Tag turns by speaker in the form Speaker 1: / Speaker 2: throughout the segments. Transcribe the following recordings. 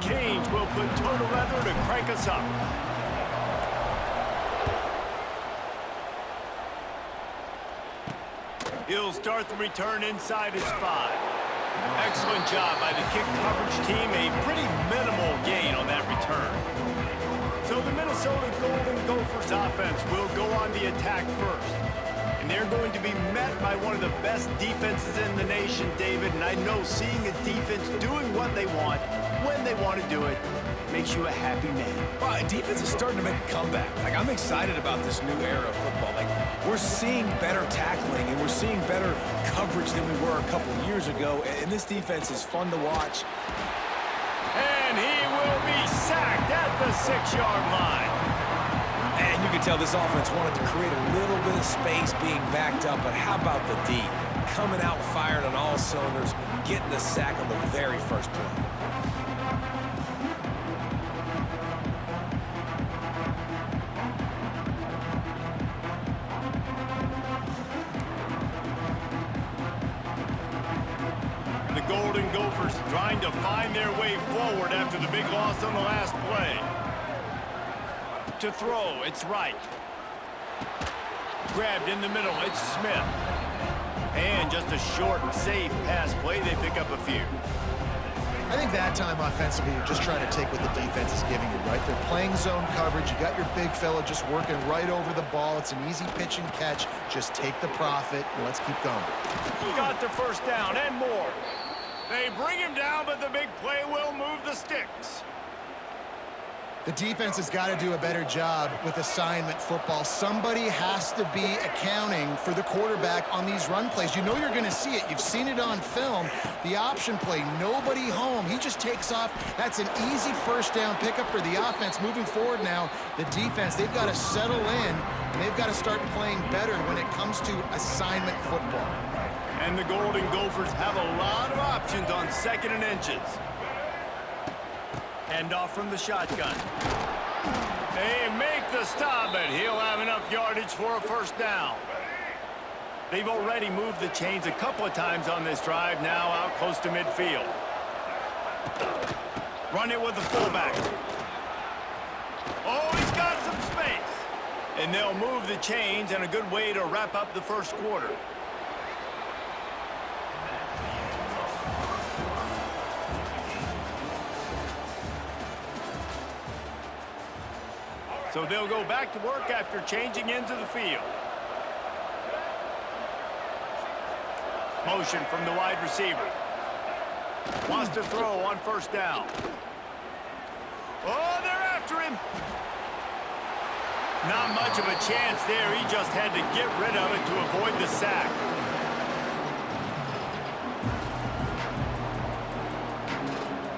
Speaker 1: Hurricanes will put total leather to crank us up. He'll start the return inside his 5. Excellent job by the kick coverage team. A pretty minimal gain on that return. So the Minnesota Golden Gophers offense will go on the attack first. And they're going to be met by one of the best defenses in the nation, David. And I know seeing a defense doing what they want, when they want to do it, makes you a happy man.
Speaker 2: Well, defense is starting to make a comeback. Like, I'm excited about this new era of football. Like, we're seeing better tackling, and we're seeing better coverage than we were a couple of years ago. And this defense is fun to watch.
Speaker 1: And he will be sacked at the 6-yard line.
Speaker 2: And you can tell this offense wanted to create a little bit of space being backed up, but how about the D? Coming out firing on all cylinders, getting the sack on the very first play.
Speaker 1: The Golden Gophers trying to find their way forward after the big loss on the last play. To throw, it's right. Grabbed in the middle, it's Smith. And just a short, safe pass play, they pick up a few.
Speaker 3: I think that time offensively, you're just trying to take what the defense is giving you, right? They're playing zone coverage. You got your big fella just working right over the ball. It's an easy pitch and catch. Just take the profit, and let's keep going.
Speaker 1: Got the first down and more. They bring him down, but the big play will move the sticks.
Speaker 3: The defense has got to do a better job with assignment football. Somebody has to be accounting for the quarterback on these run plays. You know you're going to see it. You've seen it on film. The option play, nobody home. He just takes off. That's an easy first down pickup for the offense. Moving forward now, the defense, they've got to settle in, and they've got to start playing better when it comes to assignment football.
Speaker 1: And the Golden Gophers have a lot of options on 2nd and inches. Hand off from the shotgun. They make the stop, but he'll have enough yardage for a first down. They've already moved the chains a couple of times on this drive, now out close to midfield. Run it with the fullback. Oh, he's got some space. And they'll move the chains, and a good way to wrap up the first quarter. So they'll go back to work after changing into the field. Motion from the wide receiver. Wants to throw on first down. Oh, they're after him. Not much of a chance there. He just had to get rid of it to avoid the sack.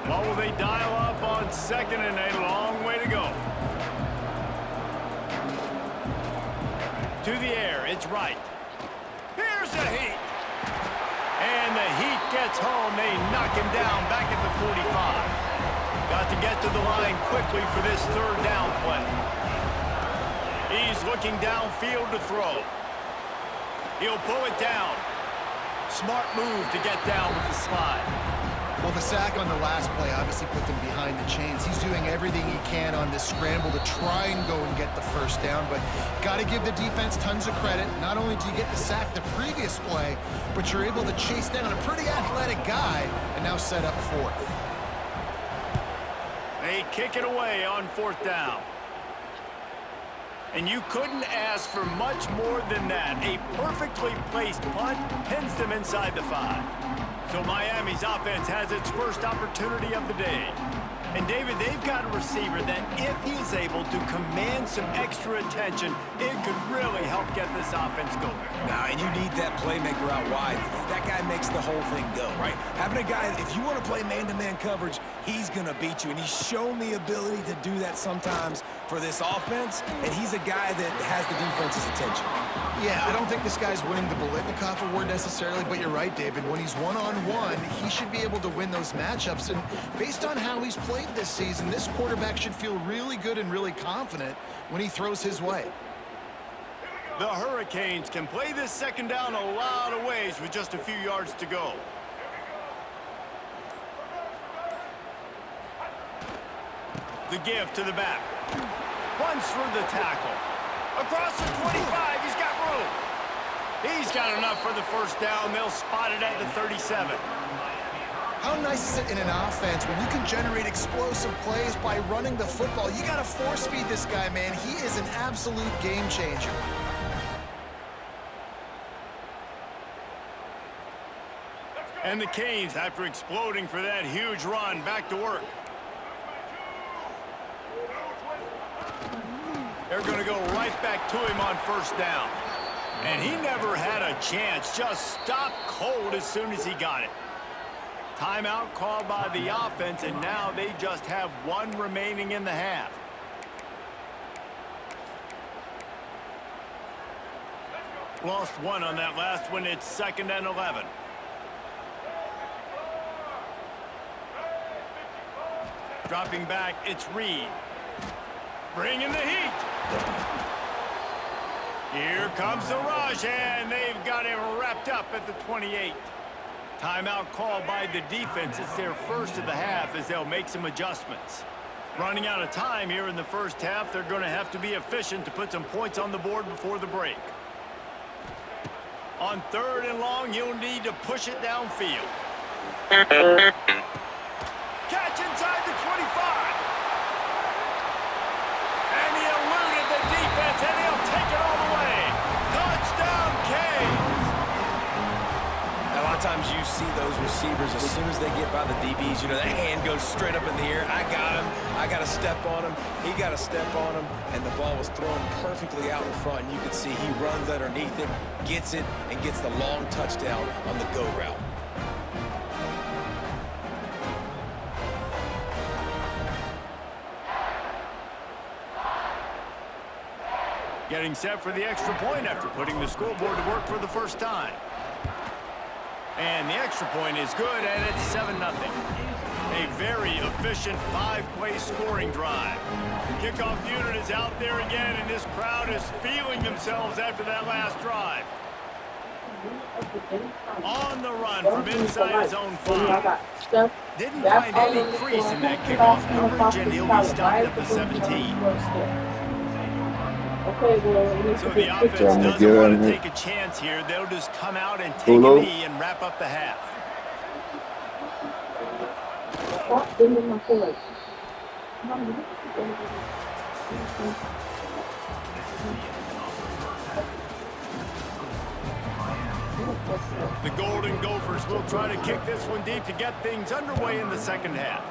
Speaker 1: What will they dial up on 2nd and a long way to go? To the air, it's right. Here's the heat. And the heat gets home. They knock him down back at the 45. Got to get to the line quickly for this 3rd down play. He's looking downfield to throw. He'll pull it down. Smart move to get down with the slide.
Speaker 3: Well, the sack on the last play obviously put them behind the chains. He's doing everything he can on this scramble to try and go and get the first down, but got to give the defense tons of credit. Not only do you get the sack the previous play, but you're able to chase down a pretty athletic guy and now set up 4th.
Speaker 1: They kick it away on 4th down. And you couldn't ask for much more than that. A perfectly placed punt pins them inside the 5. So Miami's offense has its first opportunity of the day. And David, they've got a receiver that if he is able to command some extra attention, it could really help get this offense going.
Speaker 2: Now, and you need that playmaker out wide. That guy makes the whole thing go, right? Having a guy, if you want to play man-to-man coverage, he's going to beat you. And he's shown the ability to do that sometimes for this offense. And he's a guy that has the defense's attention.
Speaker 3: Yeah, I don't think this guy's winning the Biletnikoff award necessarily, but you're right, David. When he's one-on-one, he should be able to win those matchups. And based on how he's played this season, this quarterback should feel really good and really confident when he throws his way.
Speaker 1: The Hurricanes can play this 2nd down a lot of ways with just a few yards to go. The give to the back. Runs through the tackle. Across the 25, he's got room. He's got enough for the first down. They'll spot it at the 37.
Speaker 3: How nice is it in an offense when you can generate explosive plays by running the football? You got to force feed this guy, man. He is an absolute game changer.
Speaker 1: And the Canes, after exploding for that huge run, back to work. They're going to go right back to him on first down. And he never had a chance. Just stopped cold as soon as he got it. Timeout called by the offense, and now they just have one remaining in the half. Lost one on that last one. It's 2nd and 11. Dropping back, it's Reed. Bringing the heat. Here comes the rush, and they've got him wrapped up at the 28. Timeout called by the defense. It's their first of the half as they'll make some adjustments. Running out of time here in the first half. They're going to have to be efficient to put some points on the board before the break. On 3rd and long, you'll need to push it downfield. Catch inside the 25. And he eluded the defense, and he'll take it all the way. Touchdown, Canes.
Speaker 2: A lot of times you see those receivers, as soon as they get by the DBs, you know, that hand goes straight up in the air. I got him. I got to step on him. He got to step on him. And the ball was thrown perfectly out in front. And you can see he runs underneath it, gets it, and gets the long touchdown on the go route.
Speaker 1: Getting set for the extra point after putting the scoreboard to work for the first time. And the extra point is good, and it's 7-0. A very efficient 5-play scoring drive. Kickoff unit is out there again, and this crowd is feeling themselves after that last drive. On the run from inside zone 5. Didn't find any crease in that kickoff coverage, and he'll be stopped at the 17. So the offense doesn't want to take a chance here. They'll just come out and take a knee and wrap up the half. The Golden Gophers will try to kick this one deep to get things underway in the second half.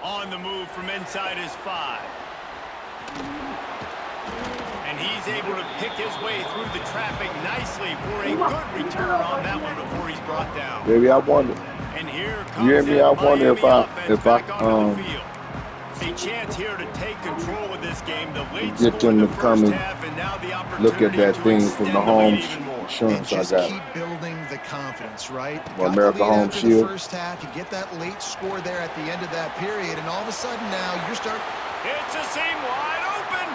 Speaker 1: On the move from inside his 5. And he's able to pick his way through the traffic nicely for a good return on that one before he's brought down.
Speaker 4: Maybe I wonder.
Speaker 1: And here comes
Speaker 4: you hear me? I wonder if I
Speaker 1: a chance here to take control of this game. The late
Speaker 4: get them to come and look at that thing from the home insurance I got.
Speaker 3: Keep building the confidence, right?
Speaker 4: Well, America Home Shield.
Speaker 3: The first half, you get that late score there at the end of that period, and all of a sudden now you're starting.
Speaker 1: It's a seam wide open.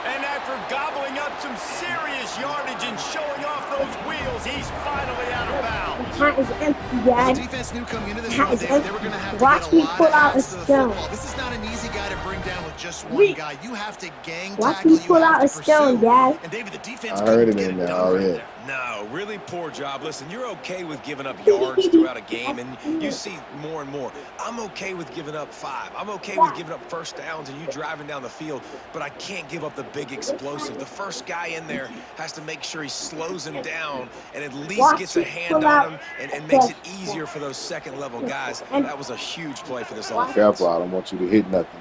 Speaker 1: And after gobbling up some serious yardage and showing off those wheels, he's finally out of bounds.
Speaker 5: The hat is empty, Dad.
Speaker 3: The defense knew coming into this
Speaker 5: The hat
Speaker 3: one,
Speaker 5: is
Speaker 3: David,
Speaker 5: empty.
Speaker 3: they were going to have to
Speaker 5: Watch
Speaker 3: get a
Speaker 5: me
Speaker 3: lot
Speaker 5: pull
Speaker 3: of
Speaker 5: out a
Speaker 3: hats to the
Speaker 5: stone.
Speaker 3: football. This is not an easy guy to bring down with just one
Speaker 5: Reed.
Speaker 3: guy. You have to gang
Speaker 5: Watch
Speaker 3: tackle.
Speaker 5: me pull out a stone, Dad.
Speaker 3: And David, the defense
Speaker 4: I heard
Speaker 3: couldn't
Speaker 4: it
Speaker 3: get
Speaker 4: in
Speaker 3: it
Speaker 4: there
Speaker 3: done right
Speaker 4: already.
Speaker 3: there.
Speaker 2: No, really poor job. Listen, you're okay with giving up yards throughout a game, and you see more and more. I'm okay with giving up 5. I'm okay with giving up first downs and you driving down the field, but I can't give up the big explosive. The first guy in there has to make sure he slows him down and at least gets a hand on him and makes it easier for those second-level guys. That was a huge play for this offense.
Speaker 4: Careful, I don't want you to hit nothing.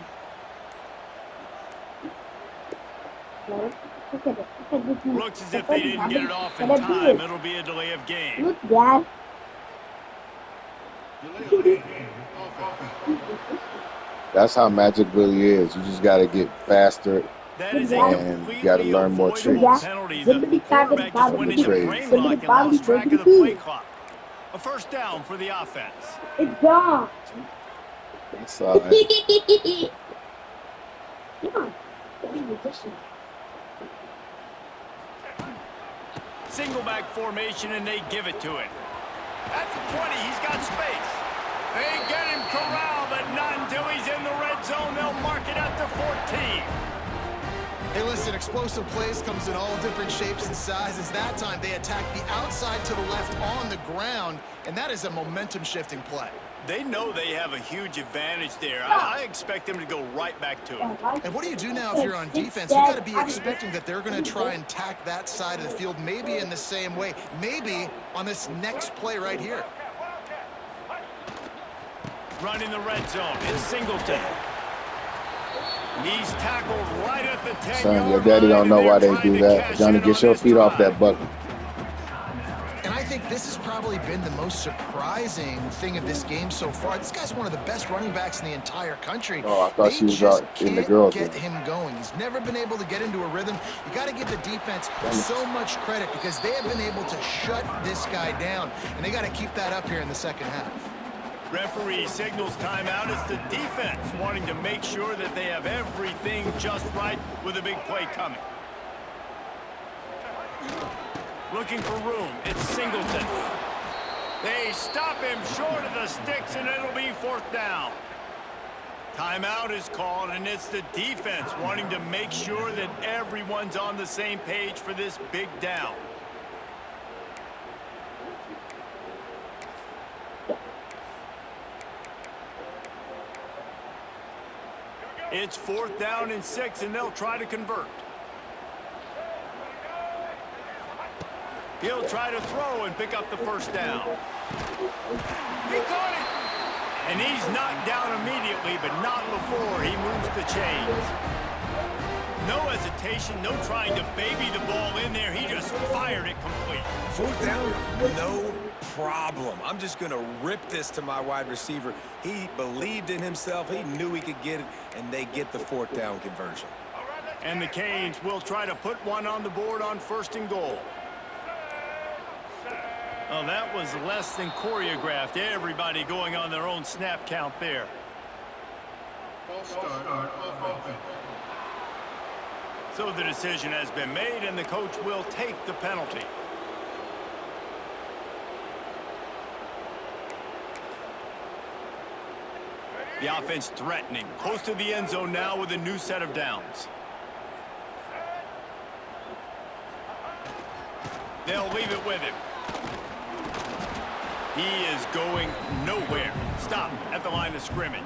Speaker 1: Looks as if they didn't get it off in time. It'll be a delay of game.
Speaker 5: Look, Dad.
Speaker 4: That's how magic really is. You just got to get faster
Speaker 1: That is a
Speaker 4: and you got to learn more tricks.
Speaker 1: penalty. The quarterback just went into brain lock and lost track of the play clock. A first down for the offense.
Speaker 5: It's gone.
Speaker 4: It's all right.
Speaker 5: Come on.
Speaker 1: Single back formation, and they give it to it. At the 20, he's got space. They get him corralled, but not until he's in the red zone. They'll mark it at the 14.
Speaker 3: Hey, listen, explosive plays comes in all different shapes and sizes. That time, they attack the outside to the left on the ground, and that is a momentum-shifting play.
Speaker 1: They know they have a huge advantage there. I expect them to go right back to it.
Speaker 3: And what do you do now if you're on defense? You got to be expecting that they're going to try and tack that side of the field, maybe in the same way, maybe on this next play right here.
Speaker 1: Running the red zone. It's Singleton. He's tackled right at the 10-yard
Speaker 4: Son,
Speaker 1: line.
Speaker 4: your daddy don't know why they do that. Johnny, get your feet off that bucket.
Speaker 3: And I think this has probably been the most surprising thing of this game so far. This guy's one of the best running backs in the entire country.
Speaker 4: Oh, I thought
Speaker 3: they
Speaker 4: she was
Speaker 3: just
Speaker 4: in the
Speaker 3: can't
Speaker 4: girls'
Speaker 3: get
Speaker 4: room.
Speaker 3: him going. He's never been able to get into a rhythm. You got to give the defense so much credit because they have been able to shut this guy down, and they got to keep that up here in the second half.
Speaker 1: Referee signals timeout. It's the defense wanting to make sure that they have everything just right with a big play coming. Looking for room. It's Singleton. They stop him short of the sticks, and it'll be 4th down. Timeout is called, and it's the defense wanting to make sure that everyone's on the same page for this big down. It's 4th down and 6, and they'll try to convert. He'll try to throw and pick up the 1st down. He caught it! And he's knocked down immediately, but not before he moves the chains. No hesitation, no trying to baby the ball in there. He just fired it complete.
Speaker 2: 4th down, no problem. I'm just going to rip this to my wide receiver. He believed in himself. He knew he could get it, and they get the 4th down conversion.
Speaker 1: And the Canes will try to put one on the board on 1st and goal. Oh, that was less than choreographed. Everybody going on their own snap count there. So the decision has been made, and the coach will take the penalty. The offense threatening, close to the end zone now with a new set of downs. They'll leave it with him. He is going nowhere. Stop at the line of scrimmage.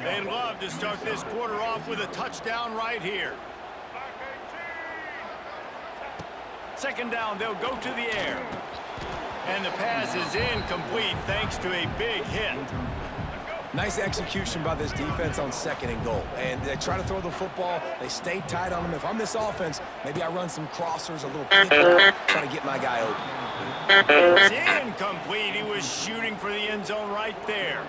Speaker 1: They'd love to start this quarter off with a touchdown right here. 2nd down, they'll go to the air. And the pass is incomplete thanks to a big hit.
Speaker 2: Nice execution by this defense on 2nd and goal. And they try to throw the football. They stay tight on them. If I'm this offense, maybe I run some crossers, a little kick, try to get my guy open.
Speaker 1: It's incomplete. He was shooting for the end zone right there.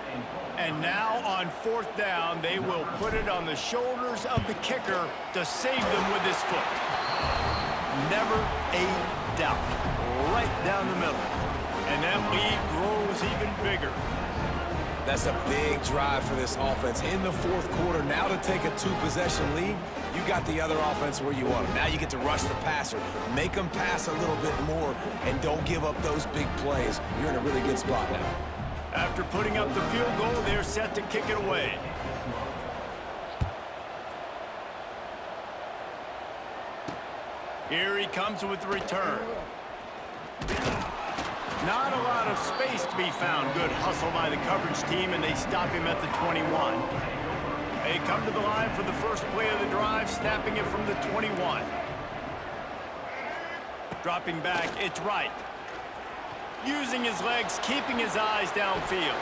Speaker 1: And now on 4th down, they will put it on the shoulders of the kicker to save them with his foot. Never a doubt. Right down the middle. And that lead grows even bigger.
Speaker 2: That's a big drive for this offense in the 4th quarter. Now to take a 2-possession lead, you got the other offense where you want them. Now you get to rush the passer, make them pass a little bit more, and don't give up those big plays. You're in a really good spot now.
Speaker 1: After putting up the field goal, they're set to kick it away. Here he comes with the return. Not a lot of space to be found. Good hustle by the coverage team, and they stop him at the 21. They come to the line for the first play of the drive, snapping it from the 21. Dropping back, it's Wright. Using his legs, keeping his eyes downfield.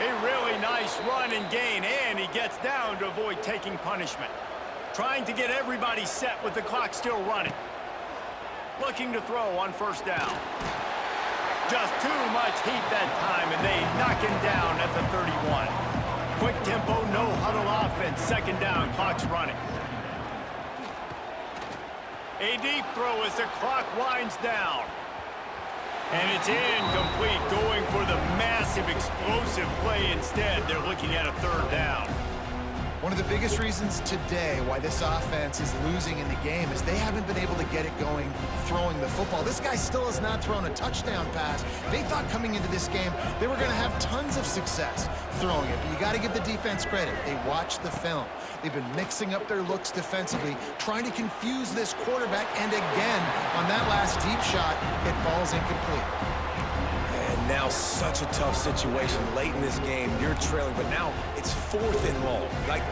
Speaker 1: A really nice run and gain, and he gets down to avoid taking punishment. Trying to get everybody set with the clock still running. Looking to throw on 1st down. Just too much heat that time, and they knock him down at the 31. Quick tempo, no huddle offense. 2nd down, clock's running. A deep throw as the clock winds down. And it's incomplete, going for the massive explosive play instead. They're looking at a 3rd down.
Speaker 3: One of the biggest reasons today why this offense is losing in the game is they haven't been able to get it going throwing the football. This guy still has not thrown a touchdown pass. They thought coming into this game they were going to have tons of success throwing it, but you got to give the defense credit. They watched the film. They've been mixing up their looks defensively, trying to confuse this quarterback, and again, on that last deep shot, it falls incomplete.
Speaker 2: And now such a tough situation late in this game. You're trailing, but now it's 4th and long. Like,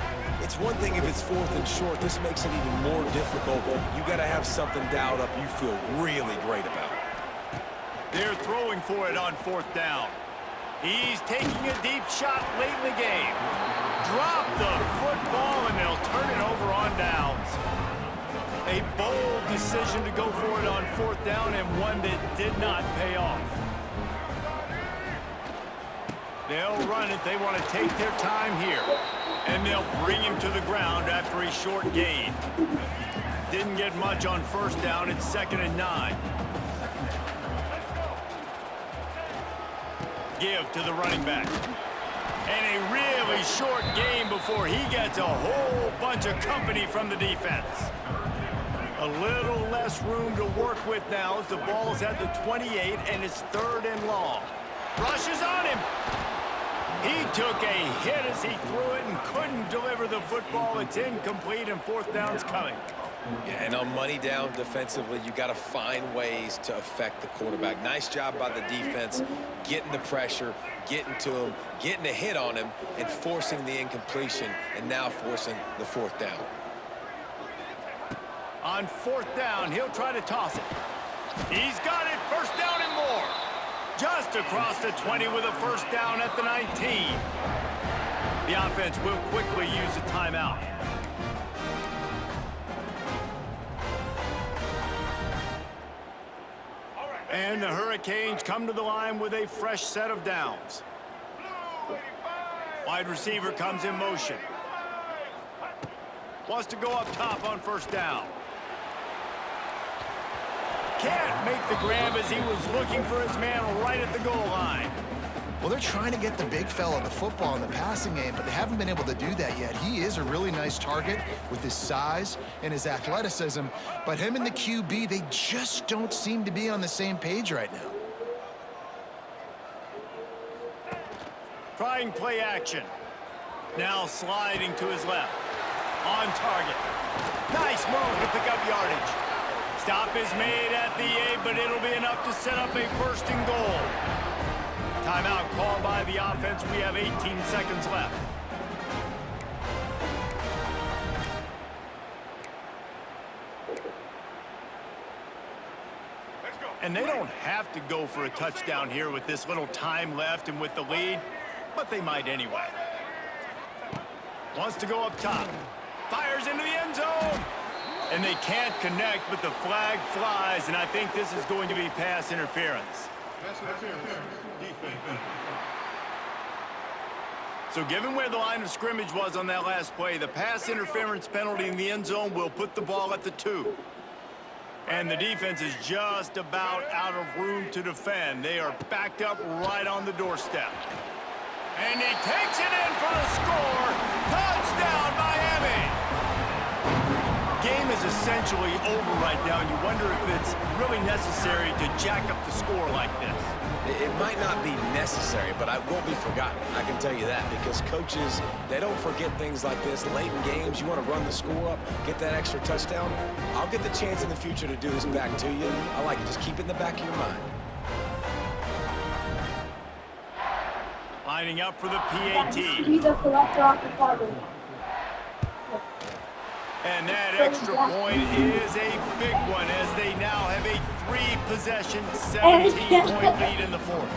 Speaker 2: it's one thing if it's 4th and short. This makes it even more difficult. You got to have something dialed up you feel really great about.
Speaker 1: They're throwing for it on 4th down. He's taking a deep shot late in the game. Drop the football, and they'll turn it over on downs. A bold decision to go for it on 4th down, and one that did not pay off. They'll run it. They want to take their time here. And they'll bring him to the ground after a short gain. Didn't get much on 1st down. It's 2nd and 9. Give to the running back. And a really short game before he gets a whole bunch of company from the defense. A little less room to work with now as the ball's at the 28 and it's 3rd and long. Rushes on him. He took a hit as he threw it and couldn't deliver the football. It's incomplete and 4th down's coming.
Speaker 2: Yeah, and on money down defensively, you got to find ways to affect the quarterback. Nice job by the defense, getting the pressure, getting to him, getting a hit on him, and forcing the incompletion, and now forcing the 4th down.
Speaker 1: On 4th down, he'll try to toss it. He's got it, 1st down and more. Just across the 20 with a 1st down at the 19. The offense will quickly use a timeout. And the Hurricanes come to the line with a fresh set of downs. Wide receiver comes in motion. Wants to go up top on 1st down. Can't make the grab as he was looking for his man right at the goal line.
Speaker 3: Well, they're trying to get the big fella the football in the passing game, but they haven't been able to do that yet. He is a really nice target with his size and his athleticism, but him and the QB, they just don't seem to be on the same page right now.
Speaker 1: Trying play action. Now sliding to his left. On target. Nice move to pick up yardage. Stop is made at the 8, but it'll be enough to set up a 1st and goal. Timeout called by the offense. We have 18 seconds left. And they don't have to go for a touchdown here with this little time left and with the lead, but they might anyway. Wants to go up top. Fires into the end zone. And they can't connect, but the flag flies, and I think this is going to be pass interference. So given where the line of scrimmage was on that last play, the pass interference penalty in the end zone will put the ball at the 2. And the defense is just about out of room to defend. They are backed up right on the doorstep. And he takes it in for a score. Touchdown, Miami! Game is essentially over right now, and you wonder if it's really necessary to jack up the score like this.
Speaker 2: It might not be necessary, but it won't be forgotten. I can tell you that, because coaches, they don't forget things like this. Late in games, you want to run the score up, get that extra touchdown. I'll get the chance in the future to do this back to you. I like it. Just keep it in the back of your mind.
Speaker 1: Lining up for the PAT.
Speaker 5: He's a collector off the target.
Speaker 1: And that extra point is a big one as they now have a 3-possession, 17-point lead in the 4th.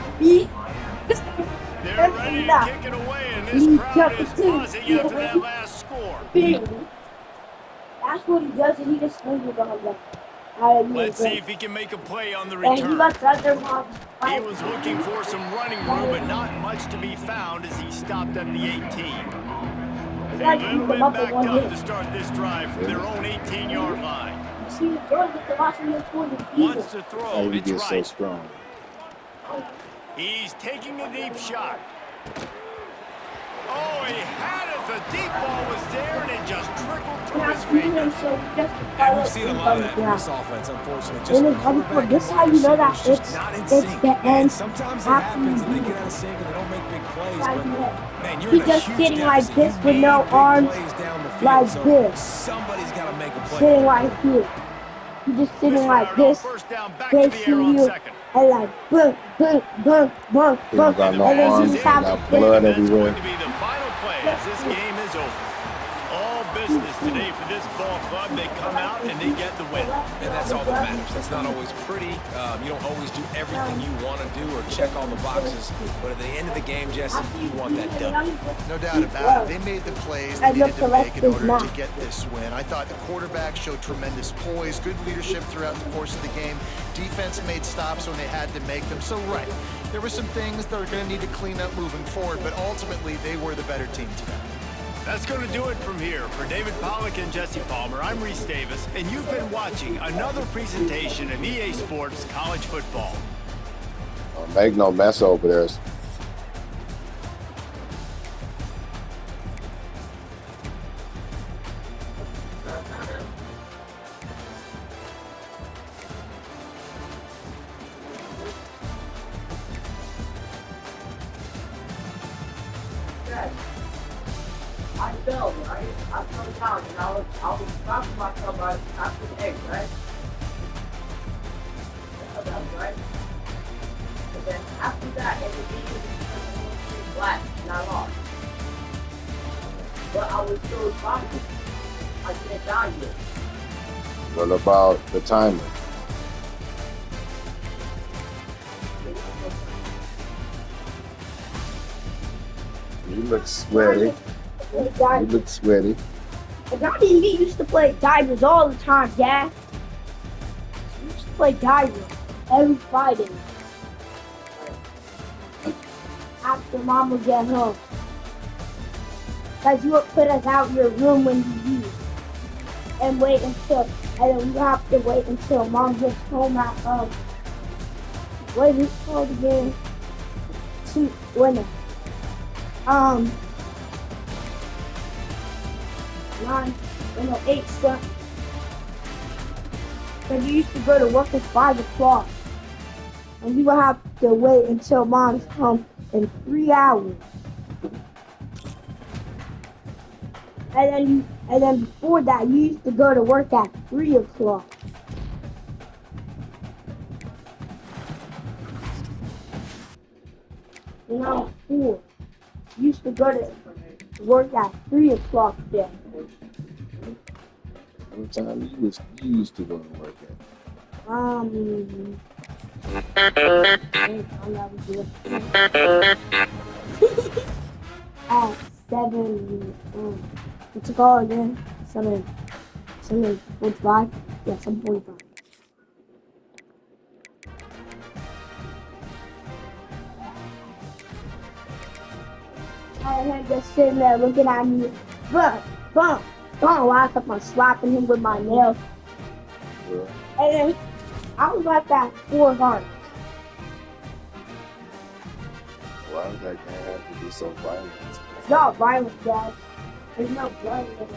Speaker 1: They're ready to kick it away, and this crowd is buzzing after that last score.
Speaker 5: That's what he does, and he just swings it on them.
Speaker 1: Let's see if he can make a play on the return. He was looking for some running room, but not much to be found as he stopped at the 18. A little bit backed up to start this drive from their own 18-yard line. Wants to throw, it's right.
Speaker 4: So strong.
Speaker 1: He's taking a deep shot. Oh, he had a The deep ball was there, and it just trickled through
Speaker 5: And
Speaker 1: his
Speaker 5: I'm doing
Speaker 1: fingers.
Speaker 5: so just
Speaker 2: And we've seen a lot of that from this offense, unfortunately. Just quarterback
Speaker 5: this is
Speaker 2: and
Speaker 5: how
Speaker 2: wide
Speaker 5: you know that
Speaker 2: receivers just not in
Speaker 5: it's
Speaker 2: sync.
Speaker 5: the
Speaker 2: And
Speaker 5: end
Speaker 2: sometimes it
Speaker 5: after
Speaker 2: happens
Speaker 5: you
Speaker 2: and they
Speaker 5: do
Speaker 2: get
Speaker 5: it.
Speaker 2: out of sync and they don't make big plays.
Speaker 5: Like,
Speaker 2: But, man, you're
Speaker 5: he's
Speaker 2: in a
Speaker 5: just
Speaker 2: huge
Speaker 5: sitting like
Speaker 2: deficit.
Speaker 5: this
Speaker 2: You
Speaker 5: with
Speaker 2: need
Speaker 5: no
Speaker 2: big
Speaker 5: arms,
Speaker 2: plays down the field.
Speaker 5: like
Speaker 2: So
Speaker 5: this.
Speaker 2: somebody's got to make a play.
Speaker 5: Sitting like here. He's just sitting like
Speaker 1: Misfired on
Speaker 5: this,
Speaker 1: first down, back to the air
Speaker 5: facing
Speaker 1: on
Speaker 5: you,
Speaker 1: second.
Speaker 5: and like boom, boom, boom, boom,
Speaker 4: He
Speaker 5: boom,
Speaker 4: don't got
Speaker 1: And the
Speaker 4: no
Speaker 5: and then
Speaker 1: pass
Speaker 5: he
Speaker 1: is
Speaker 4: arms.
Speaker 5: just
Speaker 1: in,
Speaker 4: He
Speaker 5: have
Speaker 1: and
Speaker 5: to
Speaker 4: got
Speaker 5: flip.
Speaker 4: blood
Speaker 1: that's going
Speaker 4: everywhere.
Speaker 1: to be the final play as this game is over. All business today for this ball club. They come out and they get the win.
Speaker 2: And that's all that matters. That's not always pretty. You don't always do everything you want to do or check all the boxes. But at the end of the game, Jesse, you want that W.
Speaker 3: No doubt about it. They made the plays they needed to make in order to get this win. I thought the quarterback showed tremendous poise, good leadership throughout the course of the game. Defense made stops when they had to make them. So, right, there were some things that are going to need to clean up moving forward, but ultimately they were the better team today.
Speaker 1: That's going to do it from here. For David Pollack and Jesse Palmer, I'm Reese Davis, and you've been watching another presentation of EA Sports College Football.
Speaker 4: Make no mess over there.
Speaker 6: I fell, right? I fell down and I was stopping myself by after the egg, right? Yeah, that's right. And then after that, everything was black and I lost. But I was still fighting. I didn't die yet.
Speaker 4: What about the timer? You look sweaty. You look sweaty.
Speaker 5: Johnny and me used to play divers all the time, Dad. We used to play divers every Friday. After Mom would get home. Because you would put us out in your room when you leave. And and then we have to wait until Mom gets home at, what is it called again? Eight something. Because you used to go to work at 5 o'clock. And you would have to wait until Mom's home in 3 hours. And then before that, you used to go to work at 3 o'clock. And I was 4. You used to go to work at 3 o'clock then.
Speaker 4: What time you used to go to work at?
Speaker 5: At 7, what's it called again? 7:45? Yeah, 7:45. And him just sitting there looking at me, bump, bump, bump, while I kept on slapping him with my nails.
Speaker 4: Yeah.
Speaker 5: And then I was like that 4 hearts.
Speaker 4: Why does that guy have to be so violent?
Speaker 5: It's not violent, Dad. There's no blood in it.